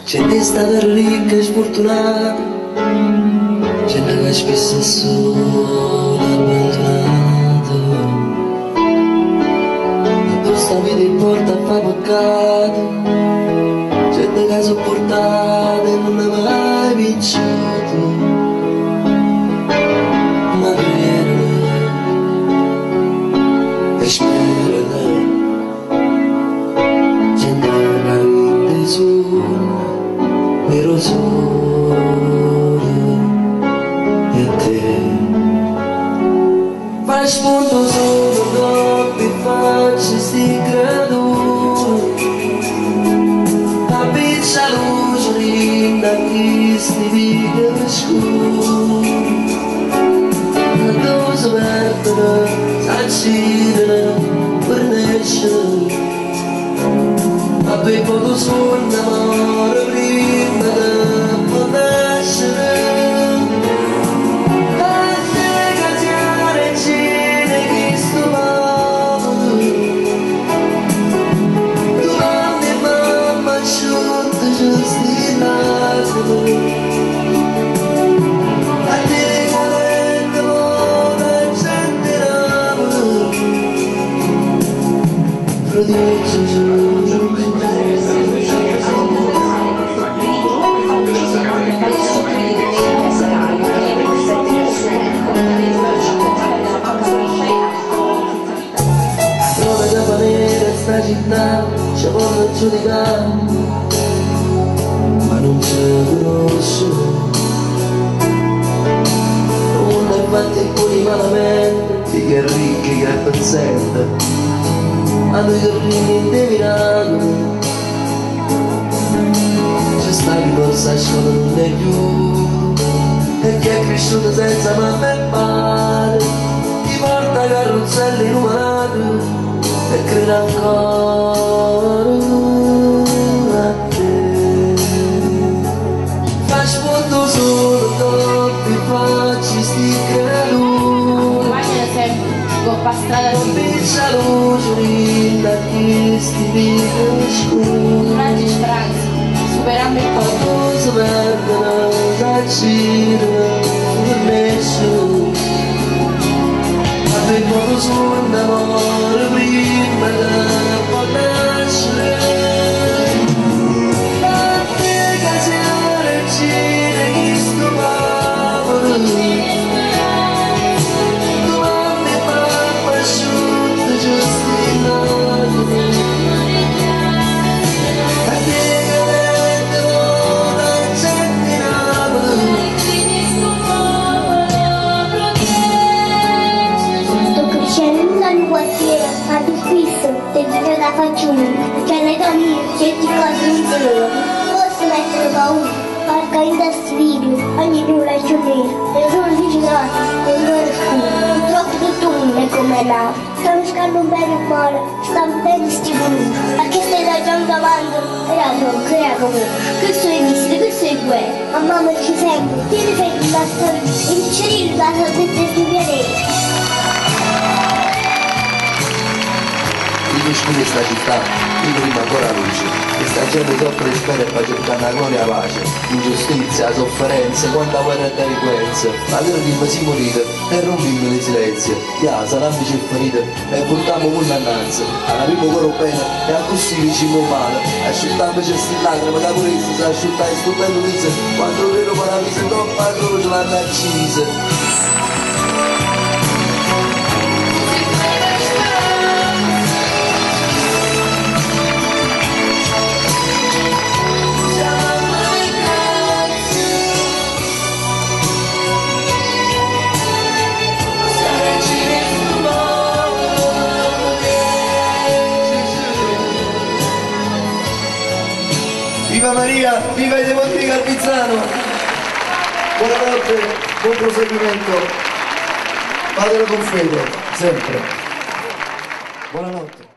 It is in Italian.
C'è di stare ricca e sfortunata, c'è una che spesso è sola abbandonata, e tu sta vita in porta a fa peccato, c'è di che sopportata e non ha mai vinciuto, ma crede e spera, gente che vive sola, vero sole e a te fai spunto solo dopo e faccio sti creature, la pizza luce linda che sti video scuri, la dose perdere s'accidere per nascere, ma poi poco suona amore prima di nascere. A te che regina che sto male, tu mamma e mamma asciutta giusto in lacrime, a te che rende la gente l'amore, prodigio giù. Sta città ci vuole giudicare, ma non ci conosce, non è fatti alcuni malamente, di che ricchi che è pezzente, a noi che ricchi indevinato, c'è sta chi forse a scuola non è più, e chi è cresciuto senza mamma e padre, ti porta carrozzelli numerato, e credo ancora a te. Fai spunto solo dopo e facci sti creature, non piccia luce linda che sti video scuri, superando il corpo, cosa perdono s'accidere per nessuno, ma per poco suona amore prima di nascere. A te che sei regina che sto male, tu mamma e papà asciutta giusto in lacrime, a te che rende la gente in amore. Ma tu spesso ti vedo da faccione, che le donne che ti così solo, posso mettere paura, porca in testa video, ogni più la giornata, e sono vigilati, nel loro scuro, purtroppo tutto uno è come là, stanno scando un bene cuore, stanno bene sti voluti, ma che stai da già davanti, crea come, che sei visto, che sei guerra, ma mamma ci sempre, tieni freddo da storia, e il cerino da salvezza di pianeta. Di questa città, io prima ancora luce, questa gente soffre e spera e fa cercare la gloria e la pace, ingiustizia, sofferenza, quanta guerra e delinquenza, ma loro di si morite e rompimmo le silenzi, ya, saranno e ferite e portiamo con l'annanza, alla prima coro bene e a così vicino male, asciuttiamo queste lacrime, da questo si asciutta e stupendo dice, quando il vero paradiso troppo a croce l'hanno accise. Viva Maria, viva i devoti di Calvizzano! Buonanotte, buon proseguimento. Fatelo con fede, sempre. Buonanotte.